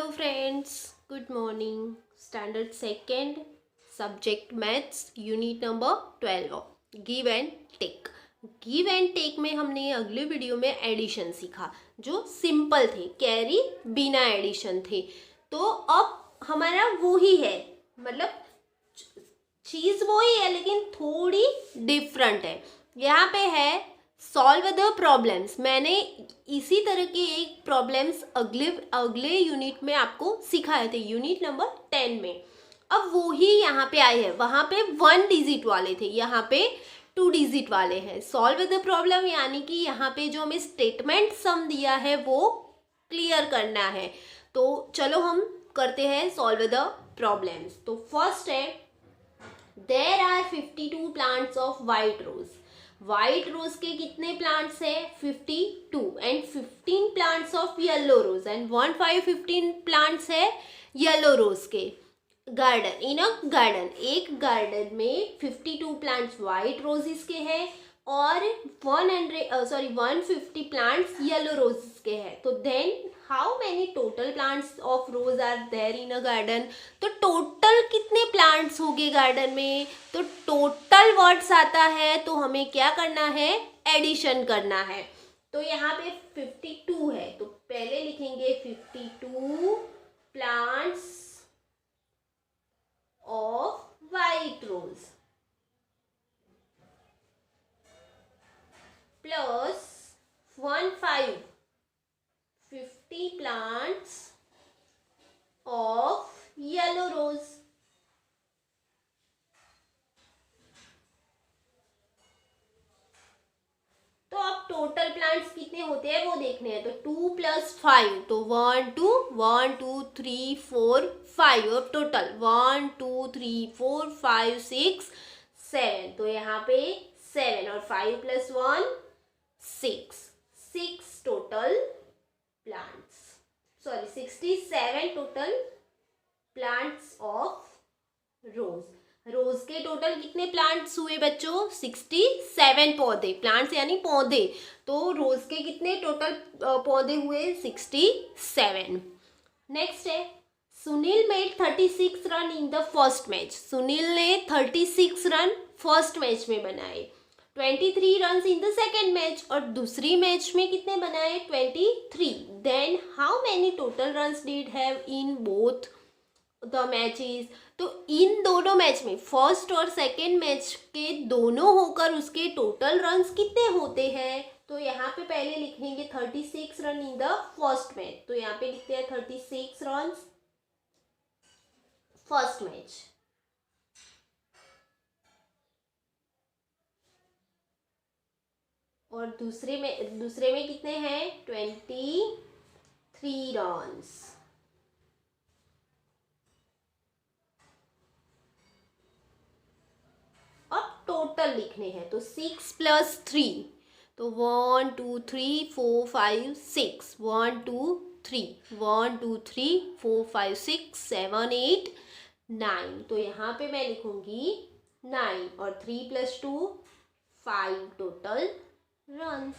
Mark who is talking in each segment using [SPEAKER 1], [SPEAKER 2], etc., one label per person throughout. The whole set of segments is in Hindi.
[SPEAKER 1] Hello friends, good morning. Standard second, subject maths, unit number 12, give and take. Give and take में हमने अगले वीडियो में एडिशन सीखा जो सिंपल थे, कैरी बिना एडिशन थे। तो अब हमारा वो ही है, मतलब चीज़ वो ही है लेकिन थोड़ी डिफरेंट है। यहाँ पे है सॉल्व द प्रॉब्लम्स। मैंने इसी तरह के एक प्रॉब्लम्स अगले यूनिट में आपको सिखाए थे, यूनिट नंबर 10 में। अब वो ही यहाँ पे आए हैं। वहाँ पे 1 डिजिट वाले थे, यहाँ पे 2 डिजिट वाले हैं। सॉल्व द प्रॉब्लम यानी कि यहाँ पे जो हमें स्टेटमेंट सम दिया है वो क्लियर करना है। तो चलो हम करते हैं सॉल्व द प्रॉब्लम्स। तो फर्स्ट है, there are 52 plants of white rose. White rose के कितने प्लांट्स है? 52। And 15 plants of yellow rose and 15 plants है येलो रोज के। गार्डन, इन अ गार्डन, एक गार्डन में 52 प्लांट्स वाइट रोजेस के हैं और 150 प्लांट्स येलो रोजेस के हैं। तो then how many total plants of rose are there in a garden? तो टोटल कितने प्लांट्स होंगे गार्डन में? तो टोटल वर्ड्स आता है तो हमें क्या करना है? एडिशन करना है। तो यहाँ पे 52 है तो पहले लिखेंगे 52 plants of white rose plus 50 plants of yellow rose। तो अब टोटल प्लांट्स कितने होते हैं वो देखने हैं। तो 2 + 5 तो 1 2 1 2 3 4 5। अब टोटल 1 2 3 4 5 6 7। तो यहाँ पे 7 और 5 + 1 6 total plants, sorry 67 total plants of rose. Rose के टोटल कितने प्लांट्स हुए बच्चों? 67 पौधे। प्लांट्स यानी पौधे। तो रोज के कितने टोटल पौधे हुए? 67। नेक्स्ट है, Sunil made 36 run in the first match. Sunil ने 36 रन फर्स्ट मैच में बनाए। 23 run in the second match और दूसरी मैच में कितने बनाए? 23। Then how many total runs did have in both the matches? तो इन दोनों मैच में, फर्स्ट और सेकेंड मैच के दोनों होकर उसके टोटल रन्स कितने होते हैं? तो यहाँ पे पहले लिखेंगे 36 run in the first match. तो यहाँ पे लिखते हैं 36 रन फर्स्ट मैच। और दूसरे में कितने हैं? 23 रन्स। अब टोटल लिखने हैं तो 6 + 3 तो 1 2 3 4 5 6 1 2 3 1 2 3 4 5 6 7 8 9। तो यहाँ पे मैं लिखूंगी 9 और 3 + 2 5 टोटल रन्स।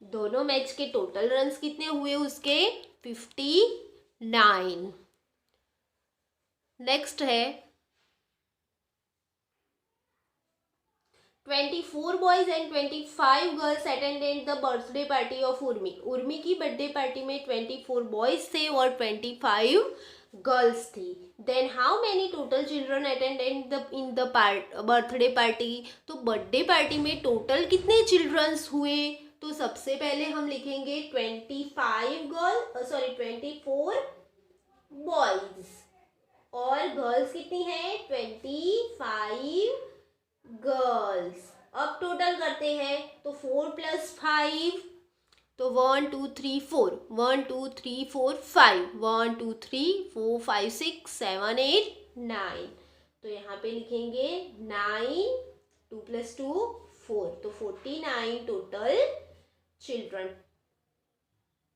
[SPEAKER 1] दोनों मैच के टोटल रन्स कितने हुए उसके? 59। नेक्स्ट है, 24 boys and 25 girls attended the birthday party of Urmi. Urmi की बर्थडे पार्टी में 24 बॉयज थे और 25 गर्ल्स थी। Then how many total children attended in the birthday party? तो बर्थडे पार्टी में टोटल कितने चिल्ड्रंस हुए? तो सबसे पहले हम लिखेंगे 24 बॉयज और गर्ल्स कितनी है? 25 गर्ल्स। अब टोटल करते हैं तो 4 + 5 तो 1 2 3 4 1 2 3 4 5 1 2 3 4 5 6 7 8 9। तो यहाँ पे लिखेंगे 9 2 + 2 4 तो 49 टोटल चिल्ड्रन।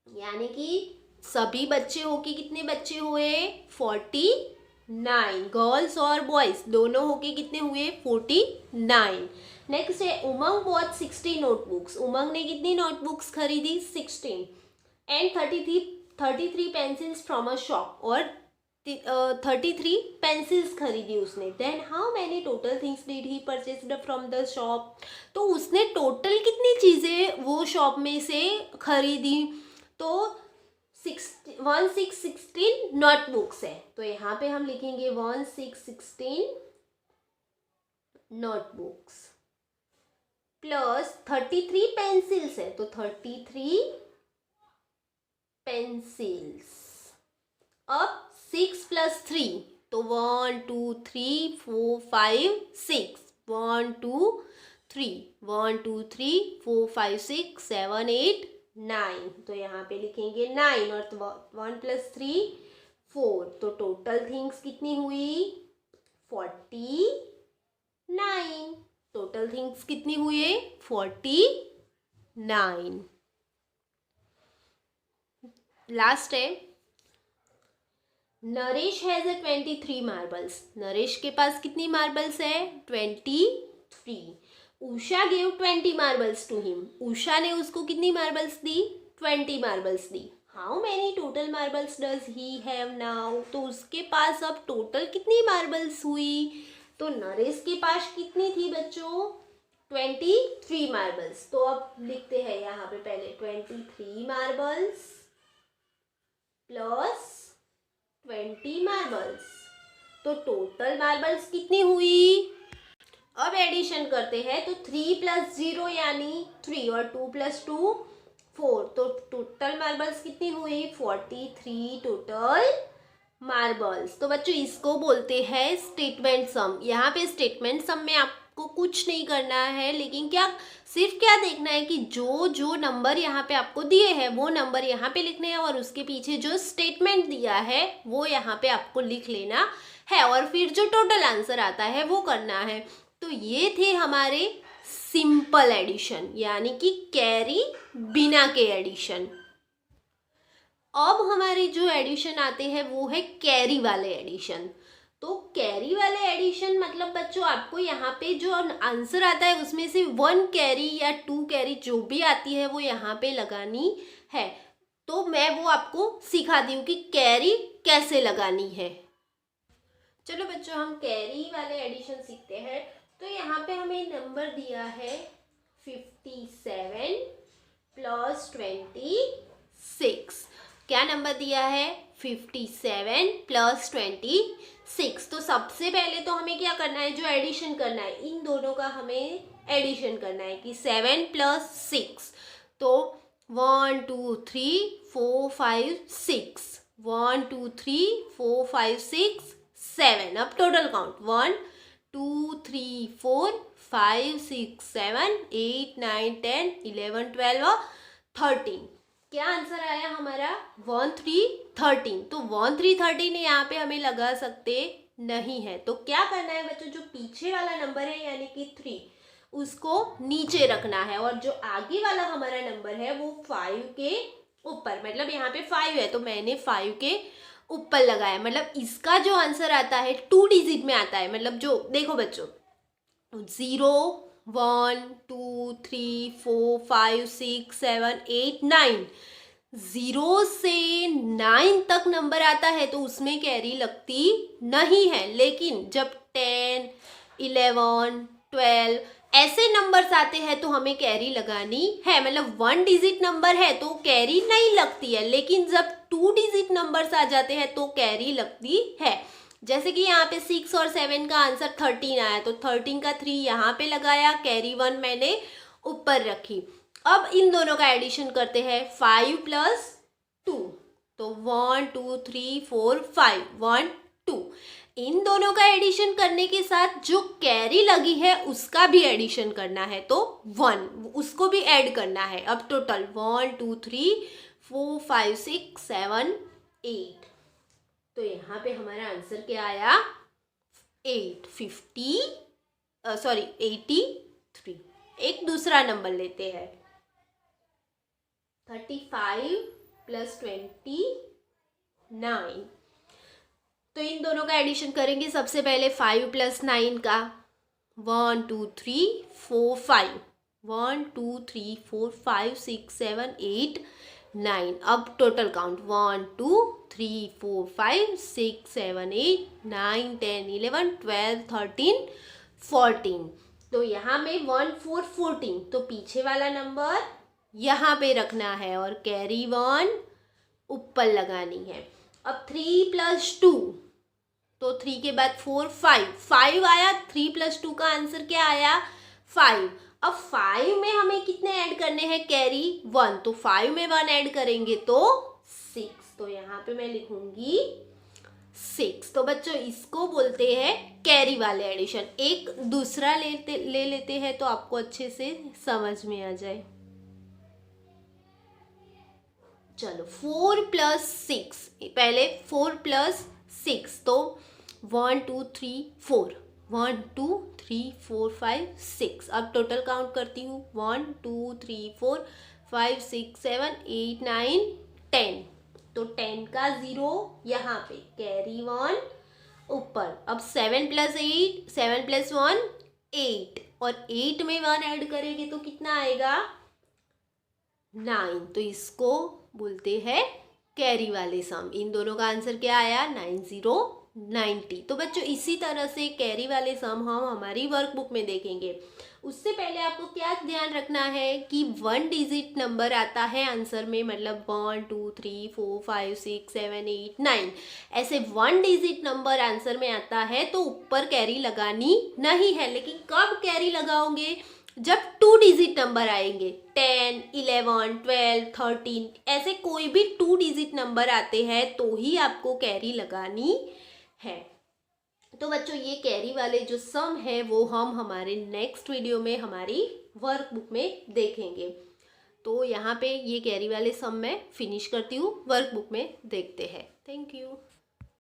[SPEAKER 1] यानी कि सभी बच्चे होके कितने बच्चे हुए? 49। गर्ल्स और बॉयज दोनों होके कितने हुए? 49। नेक्स्ट है, उमंग बॉट 60 नोटबुक्स। उमंग ने कितनी नोटबुक्स खरीदी? 16। And 33 pencils from a shop, और 33 पेंसिल्स खरीदी उसने. Then how many total things did he purchased from the shop. तो उसने टोटल कितनी चीज़ें वो शॉप में से खरीदी. तो 16 नोटबुक्स है, तो यहाँ पे हम लिखेंगे 16 नोटबुक्स प्लस 33 पेंसिल्स है, तो 33 पेंसिल्स. अब 6 + 3, तो 1 2 3 4 5 6, 1 2 3 1 2 3 4 5 6 7 8 9. तो यहाँ पे लिखेंगे 9, और 1 + 3 4. तो टोटल थिंग्स कितनी हुई 49. टोटल थिंग्स कितनी हुए 49. लास्ट है, नरेश हैज 23 मार्बल्स. नरेश के पास कितनी मार्बल्स है 23. Usha gave 20 marbles to him. Usha ने उसको कितनी marbles the 20 marbles the. How many total marbles does he have now. तो उसके पास अब टोटल कितनी मार्बल्स हुई. तो नरेश के पास कितनी थी बच्चों 23 मार्बल्स. तो अब लिखते हैं यहाँ पे पहले 23 मार्बल्स प्लस 20 मार्बल्स. तो टोटल मार्बल्स कितनी हुई. अब एडिशन करते हैं, तो 3 + 0 यानी 3, और 2 + 2 4. तो टोटल मार्बल्स कितनी हुई 43 टोटल मार्बल्स. तो बच्चों इसको बोलते हैं स्टेटमेंट सम. यहाँ पे स्टेटमेंट सम में आपको कुछ नहीं करना है, लेकिन सिर्फ क्या देखना है कि जो जो नंबर यहाँ पे आपको दिए हैं वो नंबर यहाँ पे लिखने हैं, और उसके पीछे जो स्टेटमेंट दिया है वो यहाँ पे आपको लिख लेना है, और फिर जो टोटल आंसर आता है वो करना है. तो ये थे हमारे सिंपल एडिशन, यानी कि कैरी बिना के एडिशन. अब हमारे जो एडिशन आते हैं वो है कैरी वाले एडिशन. तो कैरी वाले एडिशन मतलब बच्चों आपको यहाँ पे जो आंसर आता है उसमें से 1 कैरी या 2 कैरी जो भी आती है वो यहाँ पे लगानी है. तो मैं वो आपको सिखा दी हूँ कि कैरी कैसे लगानी है. चलो बच्चों हम कैरी वाले एडिशन सीखते हैं. तो यहाँ पे हमें नंबर दिया है 57 + 26. क्या नंबर दिया है 57 + 26. तो सबसे पहले तो हमें क्या करना है, जो एडिशन करना है इन दोनों का हमें एडिशन करना है कि 7 + 6. तो 1 2 3 4 5 6, 1 2 3 4 5 6 7. अब टोटल काउंट 1 2 3 4 5 6 7 8 9 10 11 12 13. क्या आंसर आया हमारा 1 3 13. तो 1 3 13 यहाँ पे हमें लगा सकते नहीं है. तो क्या करना है बच्चों, जो पीछे वाला नंबर है यानी कि 3 उसको नीचे रखना है, और जो आगे वाला हमारा नंबर है वो 5 के ऊपर. मतलब यहाँ पे 5 है तो मैंने 5 के ऊपर लगाया. मतलब इसका जो आंसर आता है 2 डिजिट में आता है. मतलब जो देखो बच्चों 0 1 2 3 4 5 6 7 8 9, 0 से 9 तक नंबर आता है तो उसमें कैरी लगती नहीं है. लेकिन जब 10 11 12 ऐसे नंबर्स आते हैं तो हमें कैरी लगानी है. मतलब 1 डिजिट नंबर है तो कैरी नहीं लगती है, लेकिन जब 2 डिजिट नंबर्स आ जाते हैं तो कैरी लगती है. जैसे कि यहाँ पे 6 और 7 का आंसर 13 आया, तो 13 का 3 यहाँ पे लगाया, कैरी 1 मैंने ऊपर रखी. अब इन दोनों का एडिशन करते हैं 5 + 2. तो 1 2 3 4 5 1 2. इन दोनों का एडिशन करने के साथ जो कैरी लगी है उसका भी एडिशन करना है, तो 1 उसको भी ऐड करना है. अब टोटल 1 2 3 4 5 6 7 8. तो यहाँ पे हमारा आंसर क्या आया 83. एक दूसरा नंबर लेते हैं 35 + 29. तो इन दोनों का एडिशन करेंगे. सबसे पहले 5 + 9 का 1 2 3 4 5 1 2 3 4 5 6 7 8 9। अब टोटल काउंट 1 2 3 4 5 6 7 8 9 10 11 12 13 14। तो यहाँ में 1 4 14, तो पीछे वाला नंबर यहाँ पे रखना है और कैरी 1 ऊपर लगानी है। अब 3 + 2, तो 3 के बाद 4 5 आया। 3 + 2 का आंसर क्या आया? 5। अब 5 में हमें कितने ऐड करने हैं? कैरी 1, तो 5 में 1 ऐड करेंगे तो 6। तो यहाँ पे मैं लिखूंगी 6। तो बच्चों इसको बोलते हैं कैरी वाले एडिशन। एक दूसरा ले लेते हैं तो आपको अच्छे से समझ में आ जाए। चलो 4 + 6, पहले 4 + 6, तो 1 2 3 4, 1 2 3 4 5 6। अब टोटल काउंट करती हूँ 1 2 3 4 5 6 7 8 9 10। तो 10 का 0 यहाँ पे, कैरी 1 ऊपर। अब 7 + 8, 7 + 1 8, और 8 में 1 ऐड करेंगे तो कितना आएगा? 9। तो इसको बोलते हैं कैरी वाले सम। इन दोनों का आंसर क्या आया? 90 90। तो बच्चों इसी तरह से कैरी वाले सम हम हमारी वर्कबुक में देखेंगे। उससे पहले आपको क्या ध्यान रखना है कि 1 डिजिट नंबर आता है आंसर में, मतलब 1 2 3 4 5 6 7 8 9, ऐसे 1 डिजिट नंबर आंसर में आता है तो ऊपर कैरी लगानी नहीं है। लेकिन कब कैरी लगाओगे? जब 2 डिजिट नंबर आएंगे, 10 11 12 13, ऐसे कोई भी 2 डिजिट नंबर आते हैं तो ही आपको कैरी लगानी है। तो बच्चों ये कैरी वाले जो सम है वो हम हमारे नेक्स्ट वीडियो में हमारी वर्कबुक में देखेंगे। तो यहाँ पे ये कैरी वाले सम मैं फिनिश करती हूँ, वर्कबुक में देखते हैं। Thank you.